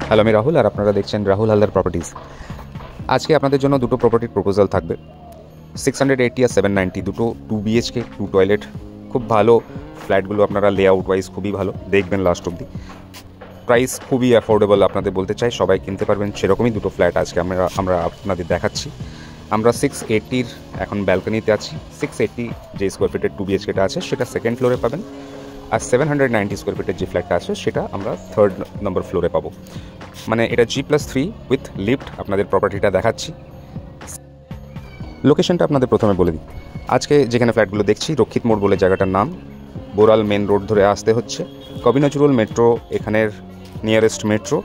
Hello, আমি রাহুল আর আপনারা দেখছেন রাহুল হালদার প্রপার্টিজ। আজকে আপনাদের জন্য দুটো প্রপার্টির প্রপোজাল থাকবে। 680 আর 790 দুটো 2 BHK 2 টয়লেট, খুব ভালো ফ্ল্যাটগুলো। আপনারা লেআউট ওয়াইজ খুবই ভালো, দেখবেন লাস্ট অবধি। প্রাইস খুবই অ্যাফোর্ডেবল, আপনাদের বলতে চাই সবাই কিনতে পারবেন সেরকমই দুটো ফ্ল্যাট আজকে আমরা আপনাদের দেখাচ্ছি। আমরা 680-র এখন ব্যালকনিতে আছি। 680 যে স্কোয়ার ফিটের 2 BHKটা আছে সেটা সেকেন্ড ফ্লোরে পাবেন, আর 790 স্কোয়ার ফিটের যে ফ্ল্যাটটা আছে সেটা আমরা থার্ড নম্বর ফ্লোরে পাবো। মানে এটা G+3 উইথ লিফট আপনাদের প্রপার্টিটা দেখাচ্ছি। লোকেশনটা আপনাদের প্রথমে বলে দিই। আজকে যেখানে ফ্ল্যাটগুলো দেখছি, রক্ষিত মোড় বলে জায়গাটার নাম। বোরাল মেন রোড ধরে আসতে হচ্ছে। কবি নজরুল মেট্রো এখানের নিয়ারেস্ট মেট্রো।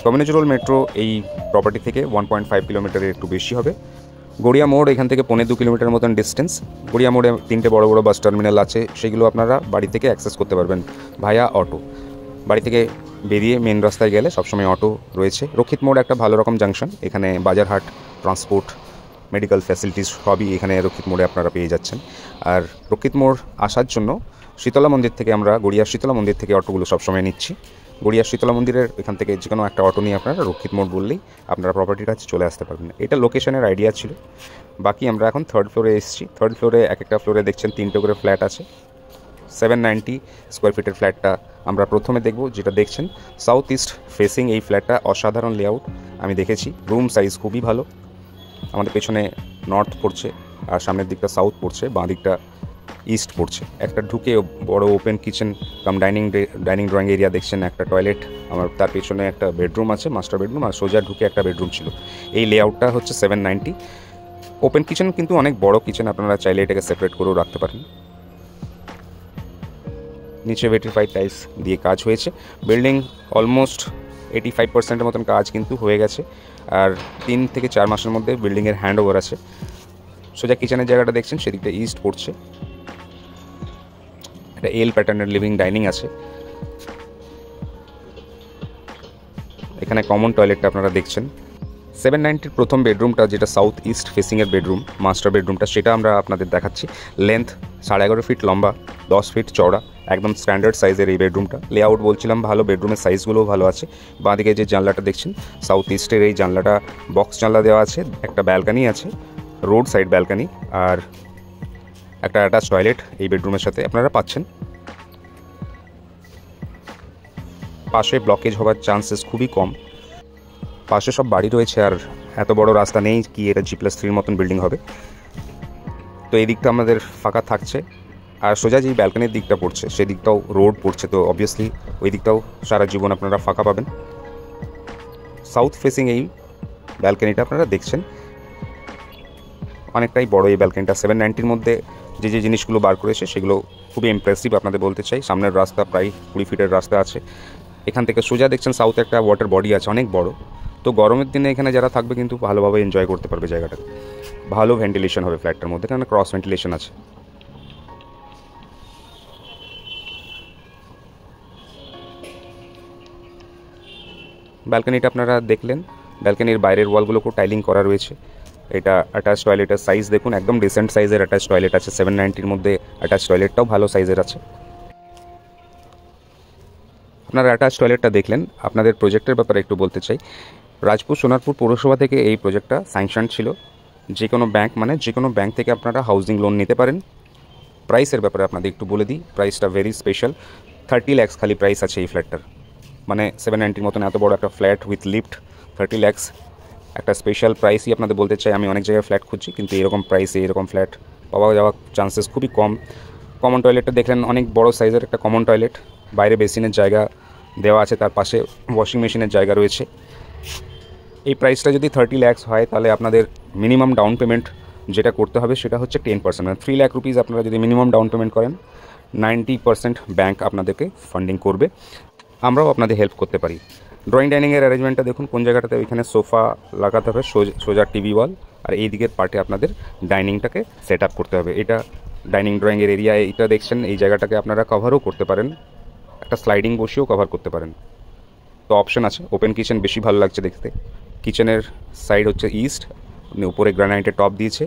কবি নজরুল মেট্রো এই প্রপার্টি থেকে 1.5 কিলোমিটারের একটু বেশি হবে। গড়িয়া মোড় এখান থেকে 1.25 কিলোমিটার মতন ডিস্টেন্স। গড়িয়া মোড়ে 3টে বড় বড় বাস টার্মিনাল আছে, সেগুলো আপনারা বাড়ি থেকে অ্যাক্সেস করতে পারবেন ভায়া অটো। বাড়ি থেকে বেরিয়ে মেন রাস্তায় গেলে সবসময় অটো রয়েছে। রক্ষিত মোড় একটা ভালো রকম জাংশন, এখানে বাজারহাট, ট্রান্সপোর্ট, মেডিকেল ফ্যাসিলিটিস সবই এখানে রক্ষিত মোড়ে আপনারা পেয়ে যাচ্ছেন। আর রক্ষিত মোড় আসার জন্য শীতলা মন্দির থেকে আমরা গড়িয়ার শীতলা মন্দির থেকে অটোগুলো সবসময় নিচ্ছি। গড়িয়ার শীতলা মন্দিরের এখান থেকে যে কোনো একটা অটো নিয়ে আপনারা রক্ষিত মোড় বললেই আপনারা প্রপার্টির কাছে চলে আসতে পারবেন। এটা লোকেশনের আইডিয়া ছিল। বাকি আমরা এখন থার্ড ফ্লোরে এসেছি। থার্ড ফ্লোরে এক একটা ফ্লোরে দেখছেন 3টে করে ফ্ল্যাট আছে। 790 স্কোয়ার ফিটের ফ্ল্যাটটা আমরা প্রথমে দেখব। যেটা দেখছেন সাউথ ইস্ট ফেসিং এই ফ্ল্যাটটা, অসাধারণ লেআউট আমি দেখেছি। রুম সাইজ খুবই ভালো। আমাদের পেছনে নর্থ পড়ছে আর সামনের দিকটা সাউথ পড়ছে, বাঁ দিকটা ইস্ট পড়ছে। একটা ঢুকে বড় open kitchen cum dining drawing area দেখছেন, একটা টয়লেট, আমার তার পেছনে একটা বেডরুম আছে, মাস্টার বেডরুম, আর সোজা ঢুকে একটা বেডরুম ছিল। এই লেআউটটা হচ্ছে 790। ওপেন কিচেন কিন্তু অনেক বড় কিচেন, আপনারা চাইলে এটাকে সেপারেট করেও রাখতে পারেন। নিচে ভেট্রিফাইড টাইলস দিয়ে কাজ হয়েছে। বিল্ডিং অলমোস্ট 85% মতন কাজ কিন্তু হয়ে গেছে, আর 3 থেকে 4 মাসের মধ্যে বিল্ডিংয়ের হ্যান্ড ওভার আছে। সোজা কিচেনের জায়গাটা দেখছেন, সেদিকটা ইস্ট পড়ছে। একটা এল প্যাটার্নের লিভিং ডাইনিং আছে। এখানে কমন টয়লেটটা আপনারা দেখছেন। 790-র প্রথম বেডরুমটা, যেটা সাউথ ইস্ট ফেসিংয়ের বেডরুম, মাস্টার বেডরুমটা, সেটা আমরা আপনাদের দেখাচ্ছি। লেন্থ 11.5 ফিট লম্বা, 10 ফিট চওড়া, একদম স্ট্যান্ডার্ড সাইজের এই বেডরুমটা। লেআউট বলছিলাম ভালো, বেডরুমের সাইজগুলোও ভালো আছে। বাঁদিকে যে জানলাটা দেখছেন সাউথ ইস্টের, এই জানলাটা বক্স জানলা দেওয়া আছে। একটা ব্যালকানি আছে, রোড সাইড ব্যালকানি, আর একটা অ্যাটাচ টয়লেট এই বেডরুমের সাথে আপনারা পাচ্ছেন। পাশে ব্লকেজ হওয়ার চান্সেস খুবই কম। পাশে সব বাড়ি রয়েছে, আর এত বড় রাস্তা নেই কি এটা G+3-র মতন বিল্ডিং হবে। তো এই দিকটা আমাদের ফাঁকা থাকছে, আর সোজা যেই ব্যালকানির দিকটা পড়ছে সেই দিকটাও রোড পড়ছে, তো অবভিয়াসলি ওই দিকটাও সারা জীবন আপনারা ফাঁকা পাবেন। সাউথ ফেসিং এই ব্যালকানিটা আপনারা দেখছেন, অনেকটাই বড় এই ব্যালকানিটা। 790-র মধ্যে যে জিনিসগুলো বার করেছে সেগুলো খুবই ইমপ্রেসিভ, আপনাদের বলতে চাই। সামনের রাস্তা প্রায় 20 ফিটের রাস্তা আছে। এখান থেকে সোজা দেখছেন সাউথে একটা ওয়াটার বডি আছে, অনেক বড়। তো গরমের দিনে এখানে যারা থাকবে কিন্তু ভালোভাবে এনজয় করতে পারবে জায়গাটা। ভালো ভেন্টিলেশন হবে ফ্ল্যাটটার মধ্যে, কারণ ক্রস ভেন্টিলেশন আছে। ব্যালকানিটা আপনারা দেখলেন। ব্যালকানির বাইরের ওয়ালগুলোকেও টাইলিং করা রয়েছে। এটা অ্যাটাচ টয়লেটের সাইজ দেখুন, একদম ডিসেন্ট সাইজের অ্যাটাচ টয়লেট আছে। 790-র মধ্যে অ্যাটাচ টয়লেটটাও ভালো সাইজের আছে। আপনারা অ্যাটাচ টয়লেটটা দেখলেন। আপনাদের প্রজেক্টের ব্যাপারে একটু বলতে চাই। রাজপুর সোনারপুর পৌরসভা থেকে এই প্রজেক্টটা স্যাংশন ছিল। যে কোনো ব্যাংক থেকে আপনারা হাউজিং লোন নিতে পারেন। প্রাইসের ব্যাপারে আপনাদের একটু বলে দিই, প্রাইসটা ভেরি স্পেশাল। 30 লাখ খালি প্রাইস আছে এই ফ্ল্যাটটার। মানে 790-র মতন এত বড় একটা ফ্ল্যাট উইথ লিফট, 30 লাখ একটা স্পেশাল প্রাইসই আপনাদের বলতে চাই। আমি অনেক জায়গায় ফ্ল্যাট খুঁজছি, কিন্তু এরকম প্রাইসে এরকম ফ্ল্যাট পাওয়া যাওয়ার চান্সেস খুবই কম। কমন টয়লেটটা দেখলেন, অনেক বড় সাইজের একটা কমন টয়লেট। বাইরে বেসিনের জায়গা দেওয়া আছে, তার পাশে ওয়াশিং মেশিনের জায়গা রয়েছে। এই প্রাইসটা যদি 30 লাখ হয় তাহলে আপনাদের মিনিমাম ডাউন পেমেন্ট যেটা করতে হবে সেটা হচ্ছে 10%, মানে 3 লাখ রুপিস আপনারা যদি মিনিমাম ডাউন পেমেন্ট করেন 90% ব্যাংক আপনাদেরকে ফান্ডিং করবে। আমরাও আপনাদের হেল্প করতে পারি। ড্রয়িং ডাইনিংয়ের অ্যারেঞ্জমেন্টটা দেখুন কোন জায়গাটাতে, ওইখানে সোফা লাগাতে হবে, সোজা টিভি ওয়াল, আর এই দিকের পার্টে আপনাদের ডাইনিংটাকে সেট আপ করতে হবে। এটা ডাইনিং ড্রয়িংয়ের এরিয়া, এইটা দেখছেন, এই জায়গাটাকে আপনারা কভারও করতে পারেন, একটা স্লাইডিং বসিয়েও কভার করতে পারেন। তো অপশন আছে। ওপেন কিচেন বেশি ভালো লাগছে দেখতে। কিচেনের সাইড হচ্ছে ইস্ট, উপরে গ্রানাইটের টপ দিয়েছে,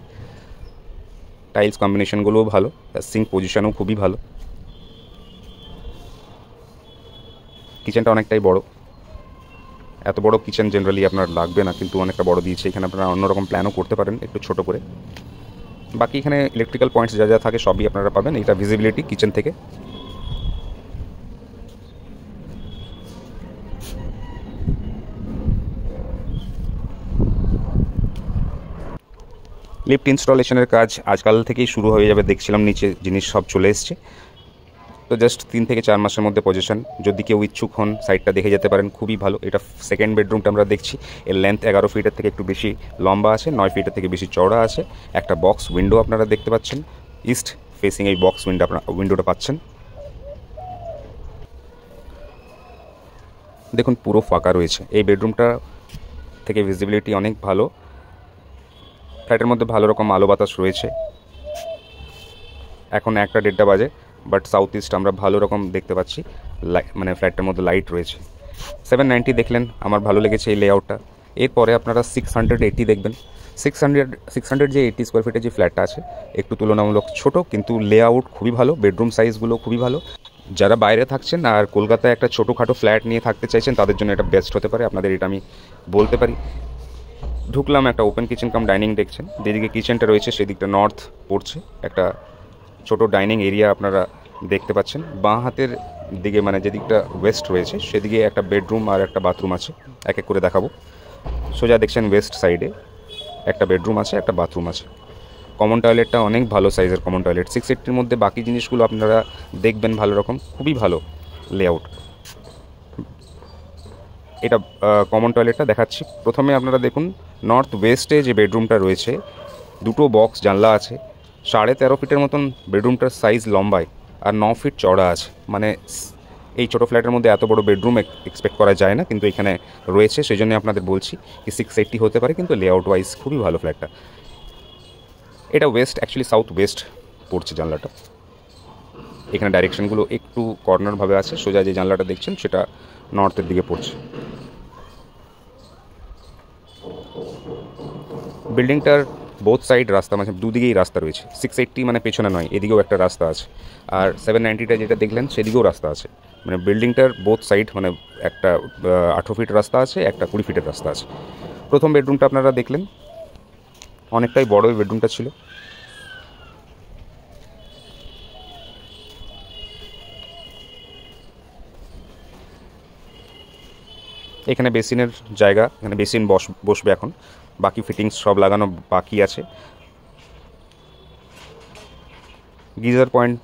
টাইলস কম্বিনেশনগুলোও ভালো, সিঙ্ক পজিশনও খুবই ভালো। কিচেনটা অনেকটাই বড়, এত বড় কিচেন জেনারেলি আপনার লাগবে না, কিন্তু অনেকটা বড় দিয়েছে। এখানে আপনারা অন্যরকম প্ল্যানও করতে পারেন একটু ছোট করে। বাকি এখানে ইলেকট্রিক্যাল পয়েন্টস যা যা থাকে সবই আপনারা পাবেন। এটা ভিজিবিলিটি কিচেন থেকে। লিফট ইনস্টলেশনের কাজ আজকাল থেকেই শুরু হয়ে যাবে, দেখছিলাম নিচে জিনিস সব চলে এসছে। তো জাস্ট 3 থেকে 4 মাসের মধ্যে পজিশন। যদি কেউ ইচ্ছুক হন সাইটটা দেখে যেতে পারেন, খুবই ভালো। এটা সেকেন্ড বেডরুমটা আমরা দেখছি। এর লেন্থ 11 ফিটের থেকে একটু বেশি লম্বা আছে, 9 ফিটের থেকে বেশি চওড়া আছে। একটা বক্স উইন্ডো আপনারা দেখতে পাচ্ছেন, ইস্ট ফেসিং এই বক্স উইন্ডোটা পাচ্ছেন। দেখুন পুরো ফাঁকা রয়েছে। এই বেডরুমটা থেকে ভিজিবিলিটি অনেক ভালো, ফ্ল্যাটের মধ্যে ভালো রকম আলো বাতাস রয়েছে। এখন 1টা-1.5টা বাজে, বাট সাউথ ইস্ট আমরা ভালো রকম দেখতে পাচ্ছি, মানে ফ্ল্যাটটার মধ্যে লাইট রয়েছে। 790 দেখলেন, আমার ভালো লেগেছে এই লেআউটটা। এরপরে আপনারা 680 দেখবেন। 600 যে 80 স্কোয়ার ফিটের যে ফ্ল্যাটটা আছে একটু তুলনামূলক ছোট, কিন্তু লেআউট খুবই ভালো, বেডরুম সাইজগুলো খুবই ভালো। যারা বাইরে থাকছেন আর কলকাতায় একটা ছোটোখাটো ফ্ল্যাট নিয়ে থাকতে চাইছেন তাদের জন্য এটা বেস্ট হতে পারে, আপনাদের এটা আমি বলতে পারি। ঢুকলাম, একটা ওপেন কিচেন কাম ডাইনিং দেখছেন, যেদিকে কিচেনটা রয়েছে সেদিকটা নর্থ পড়ছে। একটা ছোট ডাইনিং এরিয়া আপনারা দেখতে পাচ্ছেন। বাঁ হাতের দিকে, মানে যেদিকটা ওয়েস্ট রয়েছে সেদিকে একটা বেডরুম আর একটা বাথরুম আছে, এক এক করে দেখাবো। সোজা দেখছেন ওয়েস্ট সাইডে একটা বেডরুম আছে, একটা বাথরুম আছে। কমন টয়লেটটা অনেক ভালো সাইজের কমন টয়লেট। 680-র মধ্যে বাকি জিনিসগুলো আপনারা দেখবেন ভালো রকম, খুবই ভালো লেআউট। এটা কমন টয়লেটটা দেখাচ্ছি। প্রথমে আপনারা দেখুন নর্থ ওয়েস্টে যে বেডরুমটা রয়েছে, দুটো বক্স জানলা আছে, 13.5 ফিটের মতন বেডরুমটার সাইজ লম্বায়, আর 9 ফিট চওড়া আছে। মানে এই ছোটো ফ্ল্যাটের মধ্যে এত বড় বেডরুম এক্সপেক্ট করা যায় না, কিন্তু এখানে রয়েছে, সেই জন্য আপনাদের বলছি কি 680 হতে পারে, কিন্তু লেআউট ওয়াইজ খুবই ভালো ফ্ল্যাটটা। এটা ওয়েস্ট, অ্যাকচুয়ালি সাউথ ওয়েস্ট পড়ছে জানলাটা। এখানে ডাইরেকশনগুলো একটু কর্নারভাবে আছে। সোজা যে জানলাটা দেখছেন সেটা নর্থের দিকে পড়ছে। বিল্ডিংটার বোথ সাইড রাস্তা, মানে দুদিকেই রাস্তা রয়েছে। 680 মানে পেছনে নয়, এদিকেও একটা রাস্তা আছে। আর 790টা যেটা দেখলেন সেদিকেও রাস্তা আছে। মানে বিল্ডিংটার বোথ সাইড, মানে একটা 18 ফিট রাস্তা আছে, একটা 20 ফিটের রাস্তা আছে। প্রথম বেডরুমটা আপনারা দেখলেন, অনেকটাই বড় বেডরুমটা ছিল। এখানে বেসিনের জায়গা, এখানে বেসিন বসবে এখন। বাকি ফিটিংস সব লাগানো বাকি আছে। গিজার পয়েন্ট,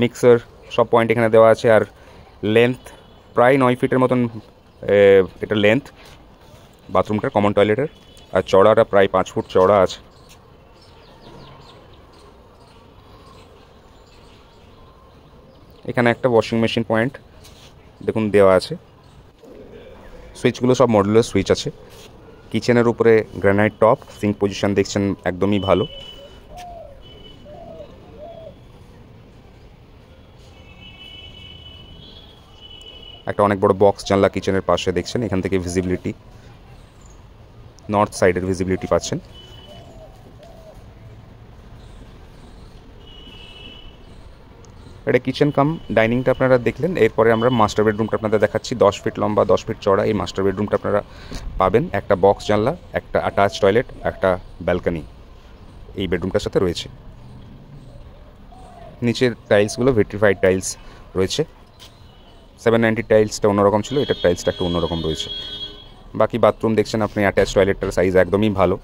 মিক্সার সব পয়েন্ট এখানে দেওয়া আছে। আর লেন্থ প্রায় 9 ফিটের মতন এটা লেন্থ বাথরুমটার, কমন টয়লেটের। আর চওড়াটা প্রায় 5 ফুট চওড়া আছে। এখানে একটা ওয়াশিং মেশিন পয়েন্ট দেখুন দেওয়া আছে। সুইচগুলো সব মডুলার সুইচ আছে। কিচেনের উপরে গ্রানাইট টপ, সিঙ্ক পজিশন দেখছেন একদমই ভালো। একটা অনেক বড় বক্স জানলা কিচেনের পাশে দেখছেন, এখান থেকে ভিজিবিলিটি, নর্থ সাইডের ভিজিবিলিটি পাচ্ছেন। এটা কিচেন কাম ডাইনিংটা আপনারা দেখলেন। এরপরে আমরা মাস্টার বেডরুমটা আপনাদের দেখাচ্ছি। 10 ফিট লম্বা, 10 ফিট চড়া এই মাস্টার বেডরুমটা আপনারা পাবেন। একটা বক্স জানলা, একটা অ্যাটাচ টয়লেট, একটা ব্যালকনি এই বেডরুমটার সাথে রয়েছে। নিচের টাইলসগুলো ভিট্রিফাইড টাইলস রয়েছে। 790 টাইলসটা অন্যরকম ছিল, এটার টাইলসটা একটু অন্যরকম রয়েছে। বাকি বাথরুম দেখছেন আপনি, অ্যাটাচ টয়লেটটার সাইজ একদমই ভালো।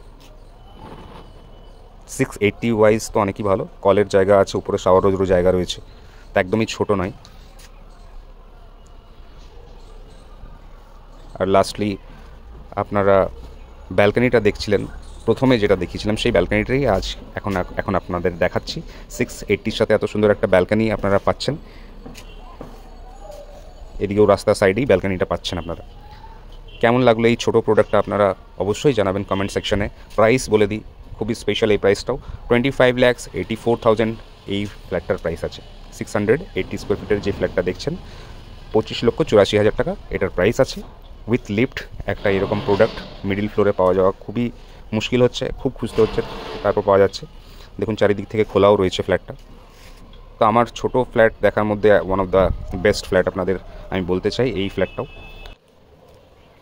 680 ওয়াইজ তো অনেকই ভালো। কলের জায়গা আছে, উপরে শাওয়ারেরও জায়গা রয়েছে, তা একদমই ছোট নয়। আর লাস্টলি আপনারা ব্যালকনিটা দেখছিলেন, প্রথমে যেটা দেখিয়েছিলাম সেই ব্যালকানিটাই আজ এখন আপনাদের দেখাচ্ছি। 680 সাথে এত সুন্দর একটা ব্যালকানি আপনারা পাচ্ছেন। এদিকেও রাস্তার সাইডেই ব্যালকানিটা পাচ্ছেন আপনারা। কেমন লাগলো এই ছোটো প্রোডাক্টটা আপনারা অবশ্যই জানাবেন কমেন্ট সেকশনে। প্রাইস বলে দিই, খুবই স্পেশাল এই প্রাইসটাও। 25,84,000 এই ফ্ল্যাটটার প্রাইস আছে। 680 স্কোয়ার ফিটের যে ফ্ল্যাটটা দেখছেন 25,84,000 টাকা এটার প্রাইস আছে। উইথ লিফট একটা এরকম প্রোডাক্ট মিডিল ফ্লোরে পাওয়া যাওয়া খুবই মুশকিল হচ্ছে, খুব খুঁজতে হচ্ছে, তারপর পাওয়া যাচ্ছে। দেখুন চারিদিক থেকে খোলাও রয়েছে ফ্ল্যাটটা। তো আমার ছোট ফ্ল্যাট দেখার মধ্যে one of the best flat আপনাদের আমি বলতে চাই এই ফ্ল্যাটটাও।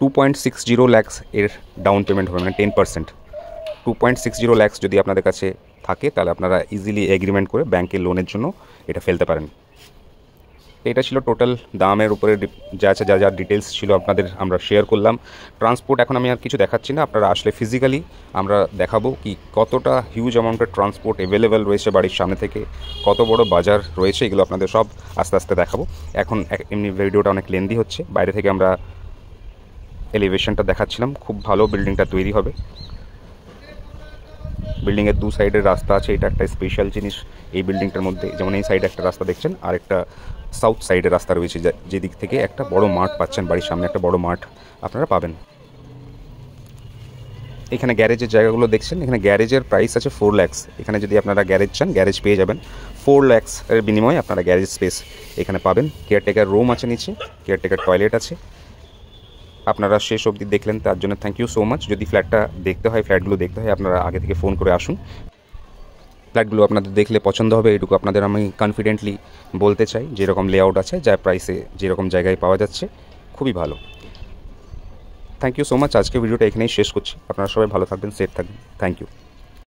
2.60 lakhs এর ডাউন পেমেন্ট হবে, মানে 10%। 2.60 lakhs যদি আপনাদের কাছে থাকে তাহলে আপনারা ইজিলি এগ্রিমেন্ট করে ব্যাংকের লোনের জন্য এটা ফেলতে পারেন। এটা ছিল টোটাল দামের উপরে যা ডিটেলস ছিল আপনাদের আমরা শেয়ার করলাম। ট্রান্সপোর্ট এখন আমি আর কিছু দেখাচ্ছি না, আপনারা আসলে ফিজিক্যালি আমরা দেখাবো কি কতটা হিউজ অ্যামাউন্টের ট্রান্সপোর্ট অ্যাভেলেবেল রয়েছে বাড়ির সামনে থেকে, কত বড় বাজার রয়েছে, এগুলো আপনাদের সব আস্তে আস্তে দেখাবো। এখন এমনি ভিডিওটা অনেক লেন্দি হচ্ছে, বাইরে থেকে আমরা এলিভেশনটা দেখাচ্ছিলাম। খুব ভালো বিল্ডিংটা তৈরি হবে। বিল্ডিংয়ের দু সাইডের রাস্তা আছে, এটা একটা স্পেশাল জিনিস এই বিল্ডিংটার মধ্যে। যেমন এই সাইডে একটা রাস্তা দেখছেন, আর একটা সাউথ সাইডের রাস্তা রয়েছে, যে দিক থেকে একটা বড় মাঠ পাচ্ছেন, বাড়ির সামনে একটা বড় মাঠ আপনারা পাবেন। এখানে গ্যারেজের জায়গাগুলো দেখছেন, এখানে গ্যারেজের প্রাইস আছে 4 lakhs। এখানে যদি আপনারা গ্যারেজ চান গ্যারেজ পেয়ে যাবেন। 4 lakhs এর বিনিময়ে আপনারা গ্যারেজ স্পেস এখানে পাবেন। কেয়ারটেকার রুম আছে নিচে, কেয়ারটেকার টয়লেট আছে। আপনারা শেষ অবধি দেখলেন তার জন্য থ্যাংক ইউ সো মাচ। যদি ফ্ল্যাটগুলো দেখতে হয় আপনারা আগে থেকে ফোন করে আসুন। ফ্ল্যাটগুলো আপনাদের দেখলে পছন্দ হবে এটুকু আপনাদের আমি কনফিডেন্টলি বলতে চাই। যেরকম লেআউট আছে, যা প্রাইসে যেরকম জায়গায় পাওয়া যাচ্ছে, খুবই ভালো। Thank you so much. আজকে ভিডিওটা এখানেই শেষ করছি। আপনারা সবাই ভালো থাকবেন, সেফ থাকবেন। Thank you.